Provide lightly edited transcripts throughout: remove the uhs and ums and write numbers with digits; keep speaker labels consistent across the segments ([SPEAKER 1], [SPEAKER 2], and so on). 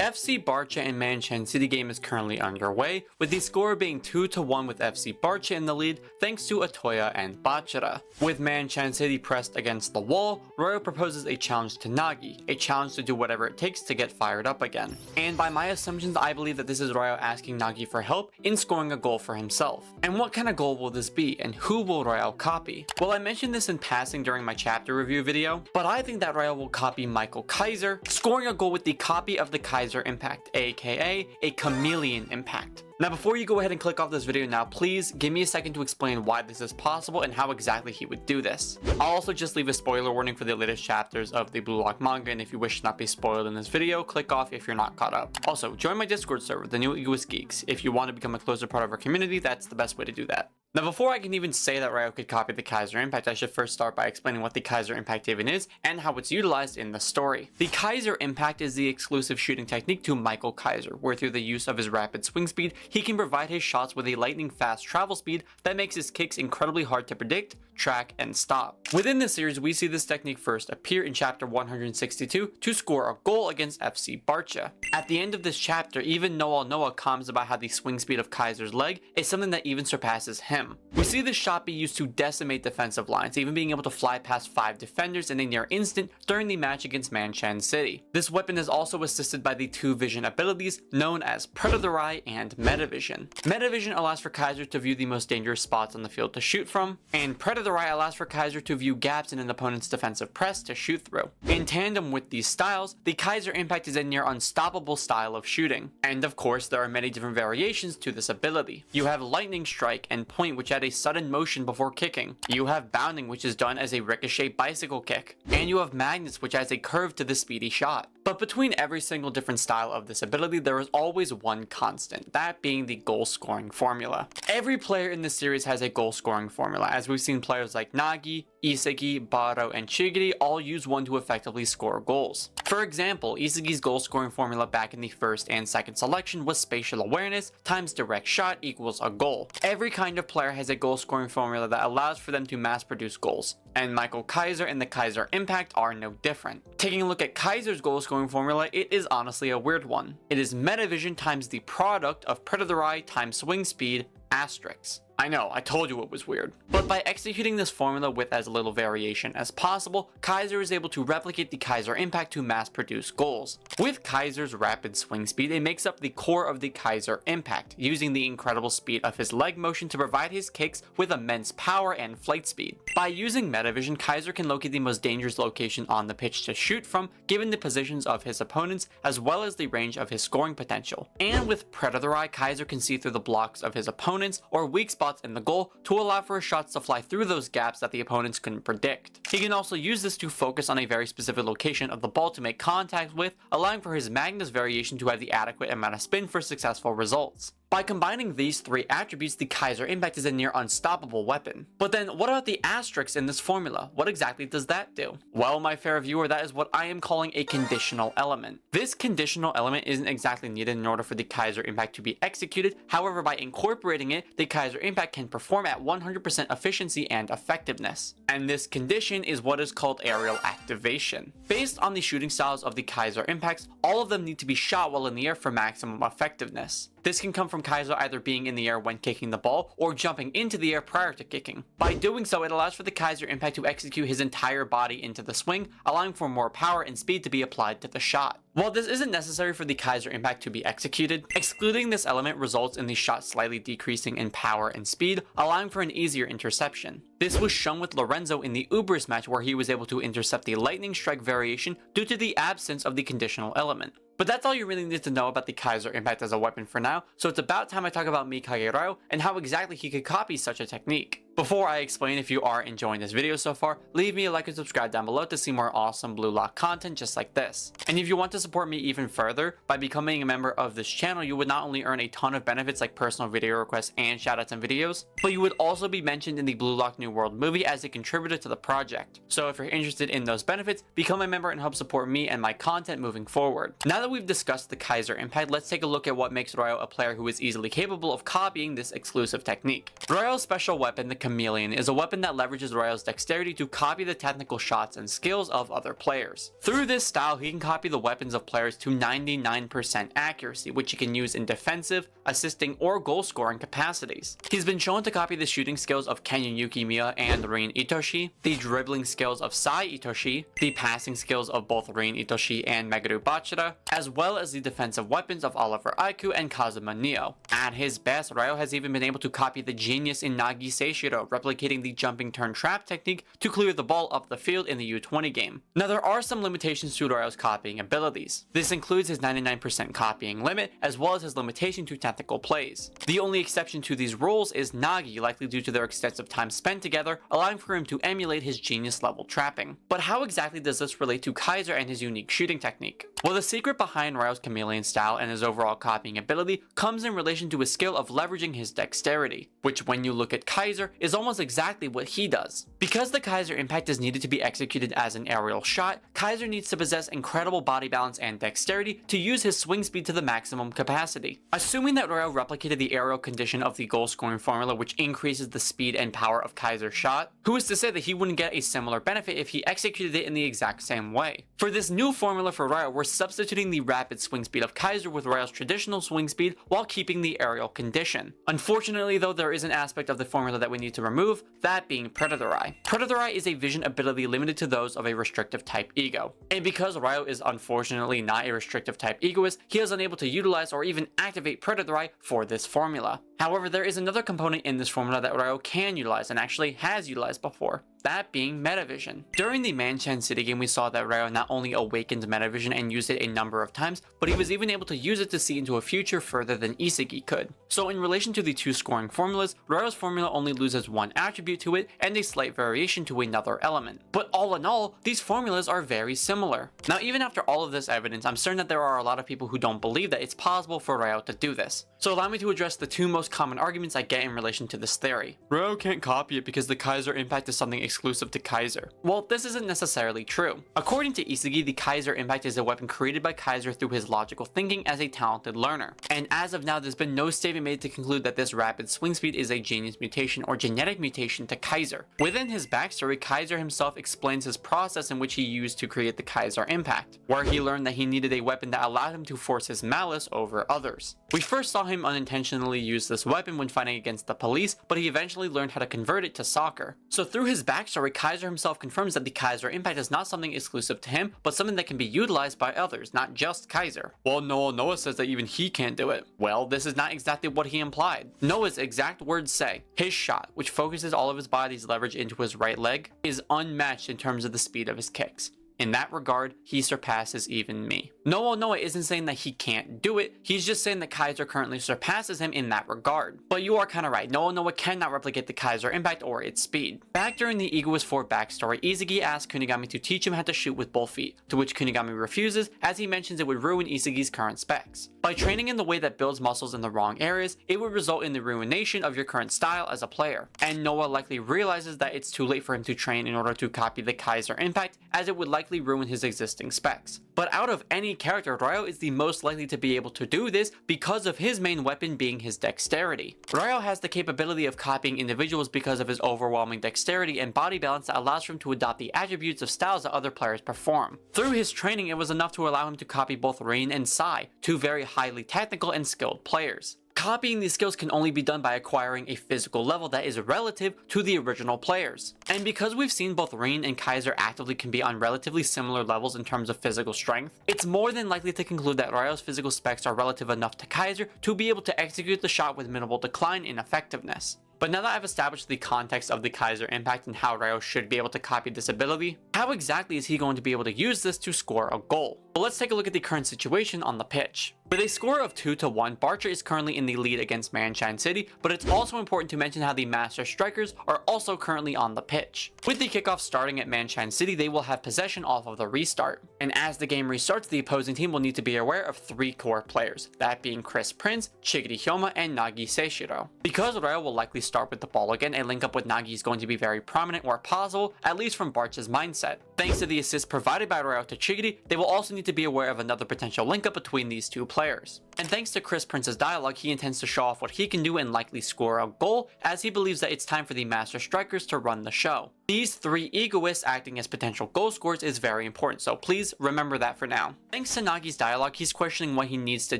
[SPEAKER 1] FC Barcha and Manchester City game is currently underway, with the score being 2-1 with FC Barcha in the lead thanks to Otoya and Bachara. With Manchester City pressed against the wall, Reo proposes a challenge to Nagi, a challenge to do whatever it takes to get fired up again. And by my assumptions, I believe that this is Reo asking Nagi for help in scoring a goal for himself. And what kind of goal will this be, and who will Reo copy? Well, I mentioned this in passing during my chapter review video, but I think that Reo will copy Michael Kaiser, scoring a goal with the copy of the Kaiser impact, aka a chameleon impact. Now before you go ahead and click off this video now, please give me a second to explain why this is possible and how exactly he would do this. I'll also just leave a spoiler warning for the latest chapters of the BLUELOCK manga, and if you wish to not be spoiled in this video, click off if you're not caught up. Also, join my Discord server, the New Egoist Geeks. If you want to become a closer part of our community, that's the best way to do that. Now before I can even say that Reo could copy the Kaiser impact, I should first start by explaining what the Kaiser impact even is and how it's utilized in the story. The Kaiser impact is the exclusive shooting technique to Michael Kaiser, where through the use of his rapid swing speed, he can provide his shots with a lightning fast travel speed that makes his kicks incredibly hard to predict, track, and stop. Within the series, we see this technique first appear in chapter 162 to score a goal against FC Barcha. At the end of this chapter, even Noah comments about how the swing speed of Kaiser's leg is something that even surpasses him. We see this shot be used to decimate defensive lines, even being able to fly past 5 defenders in a near instant during the match against Manchester City. This weapon is also assisted by the 2 vision abilities known as Predator Eye and Metavision. Metavision allows for Kaiser to view the most dangerous spots on the field to shoot from, and Predator Eye allows for Kaiser to view gaps in an opponent's defensive press to shoot through. In tandem with these styles, the Kaiser impact is a near unstoppable style of shooting. And of course, there are many different variations to this ability. You have Lightning Strike and Point, which add a sudden motion before kicking. You have Bounding, which is done as a ricochet bicycle kick. And you have Magnets, which adds a curve to the speedy shot. But between every single different style of this ability, there is always one constant, that being the goal scoring formula. Every player in this series has a goal scoring formula, as we've seen players like Nagi, Isagi, Burū, and Shigiri all use one to effectively score goals. For example, Isagi's goal scoring formula back in the first and second selection was spatial awareness times direct shot equals a goal. Every kind of player has a goal scoring formula that allows for them to mass produce goals, and Michael Kaiser and the Kaiser impact are no different. Taking a look at Kaiser's goal scoring formula, it is honestly a weird one. It is Metavision times the product of Predator Eye times swing speed asterisks. I know, I told you it was weird. But by executing this formula with as little variation as possible, Kaiser is able to replicate the Kaiser impact to mass produce goals. With Kaiser's rapid swing speed, it makes up the core of the Kaiser impact, using the incredible speed of his leg motion to provide his kicks with immense power and flight speed. By using Metavision, Kaiser can locate the most dangerous location on the pitch to shoot from, given the positions of his opponents, as well as the range of his scoring potential. And with Predator Eye, Kaiser can see through the blocks of his opponents or weak spots in the goal to allow for his shots to fly through those gaps that the opponents couldn't predict. He can also use this to focus on a very specific location of the ball to make contact with, allowing for his Magnus variation to have the adequate amount of spin for successful results. By combining these 3 attributes, the Kaiser impact is a near unstoppable weapon. But then what about the asterisks in this formula? What exactly does that do? Well, my fair viewer, that is what I am calling a conditional element. This conditional element isn't exactly needed in order for the Kaiser impact to be executed. However, by incorporating it, the Kaiser impact can perform at 100% efficiency and effectiveness. And this condition is what is called aerial activation. Based on the shooting styles of the Kaiser impacts, all of them need to be shot while in the air for maximum effectiveness. This can come from Kaiser either being in the air when kicking the ball or jumping into the air prior to kicking. By doing so, it allows for the Kaiser impact to execute his entire body into the swing, allowing for more power and speed to be applied to the shot. While this isn't necessary for the Kaiser impact to be executed, excluding this element results in the shot slightly decreasing in power and speed, allowing for an easier interception. This was shown with Lorenzo in the Ubers match, where he was able to intercept the lightning strike variation due to the absence of the conditional element. But that's all you really need to know about the Kaiser impact as a weapon for now, so it's about time I talk about Mikage Reo and how exactly he could copy such a technique. Before I explain, if you are enjoying this video so far, leave me a like and subscribe down below to see more awesome BLUELOCK content just like this. And if you want to support me even further, by becoming a member of this channel, you would not only earn a ton of benefits like personal video requests and shoutouts in videos, but you would also be mentioned in the BLUELOCK New World movie as a contributor to the project. So if you're interested in those benefits, become a member and help support me and my content moving forward. Now that we've discussed the Kaiser impact, let's take a look at what makes Reo a player who is easily capable of copying this exclusive technique. Reo's special weapon, the Chameleon is a weapon that leverages Ryo's dexterity to copy the technical shots and skills of other players. Through this style, he can copy the weapons of players to 99% accuracy, which he can use in defensive, assisting, or goal scoring capacities. He's been shown to copy the shooting skills of Yuki Miya and Rin Itoshi, the dribbling skills of Sai Itoshi, the passing skills of both Rin Itoshi and Meguru Bachira, as well as the defensive weapons of Oliver Aiku and Kazuma Neo. At his best, Ryo has even been able to copy the genius in Nagi Seishiro, replicating the jumping turn trap technique to clear the ball up the field in the U20 game. Now, there are some limitations to Ryo's copying abilities. This includes his 99% copying limit, as well as his limitation to tactical plays. The only exception to these rules is Nagi, likely due to their extensive time spent together, allowing for him to emulate his genius level trapping. But how exactly does this relate to Kaiser and his unique shooting technique? Well, the secret behind Ryo's chameleon style and his overall copying ability comes in relation to his skill of leveraging his dexterity, which when you look at Kaiser is almost exactly what he does. Because the Kaiser impact is needed to be executed as an aerial shot, Kaiser needs to possess incredible body balance and dexterity to use his swing speed to the maximum capacity. Assuming that Ryo replicated the aerial condition of the goal scoring formula, which increases the speed and power of Kaiser's shot, who is to say that he wouldn't get a similar benefit if he executed it in the exact same way? For this new formula for Ryo, we're substituting the rapid swing speed of Kaiser with Ryo's traditional swing speed while keeping the aerial condition. Unfortunately though, there is an aspect of the formula that we need to remove, that being Predator Eye. Predator Eye is a vision ability limited to those of a restrictive type ego. And because Ryo is unfortunately not a restrictive type egoist, he is unable to utilize or even activate Predator Eye for this formula. However, there is another component in this formula that Ryo can utilize and actually has utilized before, that being Metavision. During the Manchan City game, we saw that Ryo not only awakened Metavision and used it a number of times, but he was even able to use it to see into a future further than Isagi could. So in relation to the two scoring formulas, Ryo's formula only loses one attribute to it and a slight variation to another element. But all in all, these formulas are very similar. Now, even after all of this evidence, I'm certain that there are a lot of people who don't believe that it's possible for Ryo to do this. So allow me to address the two most common arguments I get in relation to this theory. Ryo can't copy it because the Kaiser impact is something exclusive to Kaiser. Well, this isn't necessarily true. According to Isagi, the Kaiser impact is a weapon created by Kaiser through his logical thinking as a talented learner. And as of now, there's been no statement made to conclude that this rapid swing speed is a genius mutation or genetic mutation to Kaiser. Within his backstory, Kaiser himself explains his process in which he used to create the Kaiser impact, where he learned that he needed a weapon that allowed him to force his malice over others. We first saw him unintentionally use this weapon when fighting against the police, but he eventually learned how to convert it to soccer. So through his backstory, Kaiser himself confirms that the Kaiser impact is not something exclusive to him, but something that can be utilized by others, not just Kaiser. Well, Noah says that even he can't do it. Well, this is not exactly what he implied. Noah's exact words say, his shot, which focuses all of his body's leverage into his right leg, is unmatched in terms of the speed of his kicks. In that regard, he surpasses even me. Noah isn't saying that he can't do it, he's just saying that Kaiser currently surpasses him in that regard. But you are kinda right, Noah cannot replicate the Kaiser impact or its speed. Back during the Egoist 4 backstory, Isagi asks Kunigami to teach him how to shoot with both feet, to which Kunigami refuses, as he mentions it would ruin Isagi's current specs. By training in the way that builds muscles in the wrong areas, it would result in the ruination of your current style as a player. And Noah likely realizes that it's too late for him to train in order to copy the Kaiser impact, as it would likely ruin his existing specs. But out of any character, Ryo is the most likely to be able to do this because of his main weapon being his dexterity. Ryo has the capability of copying individuals because of his overwhelming dexterity and body balance that allows for him to adopt the attributes of styles that other players perform. Through his training, it was enough to allow him to copy both Rin and Sai, two very highly technical and skilled players. Copying these skills can only be done by acquiring a physical level that is relative to the original players. And because we've seen both Rin and Kaiser actively compete on relatively similar levels in terms of physical strength, it's more than likely to conclude that Ryo's physical specs are relative enough to Kaiser to be able to execute the shot with minimal decline in effectiveness. But now that I've established the context of the Kaiser impact and how Ryo should be able to copy this ability, how exactly is he going to be able to use this to score a goal? Well, let's take a look at the current situation on the pitch. With a score of 2-1, Barcha is currently in the lead against Manchan City, but it's also important to mention how the Master Strikers are also currently on the pitch. With the kickoff starting at Manchan City, they will have possession off of the restart. And as the game restarts, the opposing team will need to be aware of 3 core players, that being Chris Prince, Chigiri Hyoma, and Nagi Seishiro. Because Ryo will likely start with the ball again, a link up with Nagi is going to be very prominent where possible, at least from Barcha's mindset. Thanks to the assist provided by Ryo to Chigiri, they will also need to be aware of another potential link up between these two players. And thanks to Chris Prince's dialogue, he intends to show off what he can do and likely score a goal, as he believes that it's time for the Master Strikers to run the show. These three egoists acting as potential goal scorers is very important, so please remember that for now. Thanks to Nagi's dialogue, he's questioning what he needs to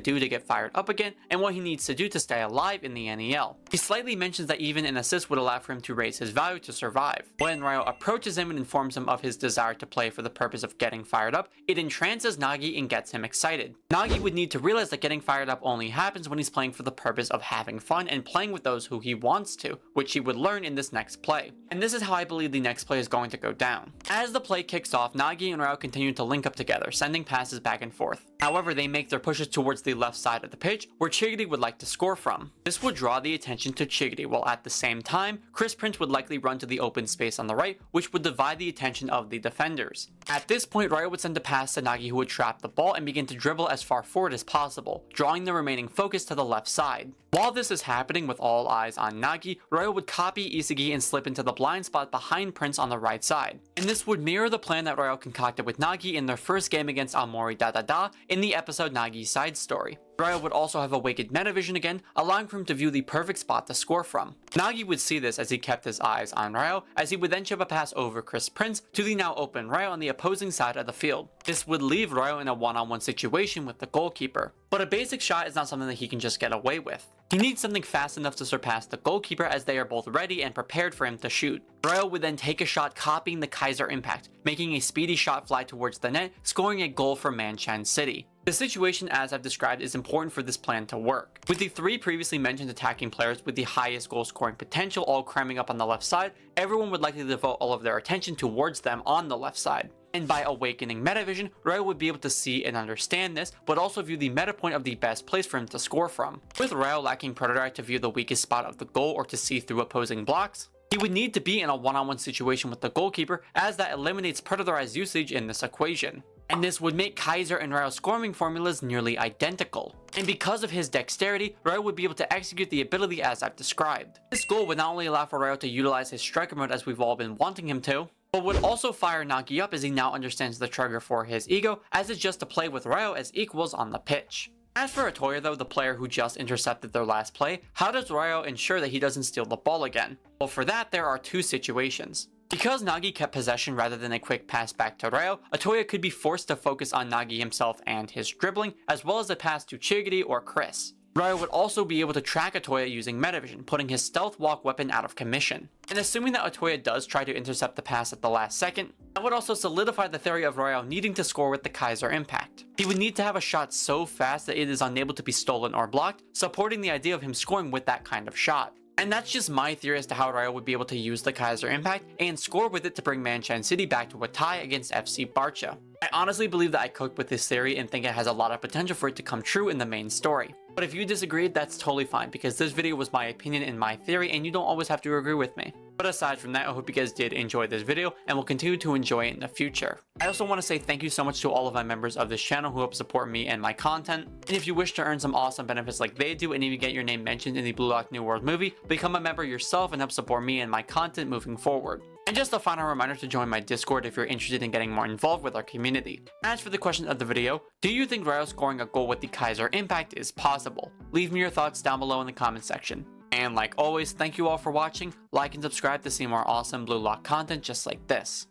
[SPEAKER 1] do to get fired up again, and what he needs to do to stay alive in the NEL. He slightly mentions that even an assist would allow for him to raise his value to survive. When Ryo approaches him and informs him of his desire to play for the purpose of getting fired up, it entrances Nagi and gets him excited. Nagi would need to realize that getting fired up only happens when he's playing for the purpose of having fun and playing with those who he wants to, which he would learn in this next play. And this is how I believe the next play is going to go down. As the play kicks off, Nagi and Ryo continue to link up together, sending passes back and forth. However, they make their pushes towards the left side of the pitch, where Chigiri would like to score from. This would draw the attention to Chigiri, while at the same time, Chris Prince would likely run to the open space on the right, which would divide the attention of the defenders. At this point, Ryo would send a pass to Nagi, who would trap the ball and begin to dribble as far forward as possible, drawing the remaining focus to the left side. While this is happening with all eyes on Nagi, Ryo would copy Isagi and slip into the blind spot behind Prince on the right side. And this would mirror the plan that Ryo concocted with Nagi in their first game against Aomori Dada in the episode Nagi's Side Story. Ryo would also have awakened metavision again, allowing for him to view the perfect spot to score from. Nagi would see this as he kept his eyes on Ryo, as he would then chip a pass over Chris Prince to the now open Ryo on the opposing side of the field. This would leave Ryo in a one-on-one situation with the goalkeeper. But a basic shot is not something that he can just get away with. He needs something fast enough to surpass the goalkeeper, as they are both ready and prepared for him to shoot. Ryo would then take a shot copying the Kaiser impact, making a speedy shot fly towards the net, scoring a goal for Manchan City. The situation as I've described is important for this plan to work. With the three previously mentioned attacking players with the highest goal scoring potential all cramming up on the left side, everyone would likely devote all of their attention towards them on the left side. And by awakening metavision, Ryo would be able to see and understand this, but also view the meta point of the best place for him to score from. With Ryo lacking Predator to view the weakest spot of the goal or to see through opposing blocks, he would need to be in a one-on-one situation with the goalkeeper, as that eliminates Predatorized usage in this equation. And this would make Kaiser and Ryo's scoring formulas nearly identical. And because of his dexterity, Ryo would be able to execute the ability as I've described. This goal would not only allow for Ryo to utilize his striker mode as we've all been wanting him to, but would also fire Nagi up as he now understands the trigger for his ego, as it's just to play with Ryo as equals on the pitch. As for Otoya though, the player who just intercepted their last play, how does Ryo ensure that he doesn't steal the ball again? Well, for that there are two situations. Because Nagi kept possession rather than a quick pass back to Ryo, Otoya could be forced to focus on Nagi himself and his dribbling, as well as a pass to Chigiri or Chris. Ryo would also be able to track Otoya using metavision, putting his stealth walk weapon out of commission. And assuming that Otoya does try to intercept the pass at the last second, that would also solidify the theory of Ryo needing to score with the Kaiser impact. He would need to have a shot so fast that it is unable to be stolen or blocked, supporting the idea of him scoring with that kind of shot. And that's just my theory as to how Ryo would be able to use the Kaiser impact and score with it to bring Manchan City back to a tie against FC Barcha. I honestly believe that I cooked with this theory and think it has a lot of potential for it to come true in the main story. But if you disagreed, that's totally fine, because this video was my opinion and my theory, and you don't always have to agree with me. But aside from that, I hope you guys did enjoy this video and will continue to enjoy it in the future. I also want to say thank you so much to all of my members of this channel who help support me and my content. And if you wish to earn some awesome benefits like they do and even get your name mentioned in the Blue Lock New World movie, become a member yourself and help support me and my content moving forward. And just a final reminder to join my Discord if you're interested in getting more involved with our community. As for the question of the video, do you think Ryo scoring a goal with the Kaiser impact is possible? Leave me your thoughts down below in the comment section. And like always, thank you all for watching. Like and subscribe to see more awesome Blue Lock content just like this.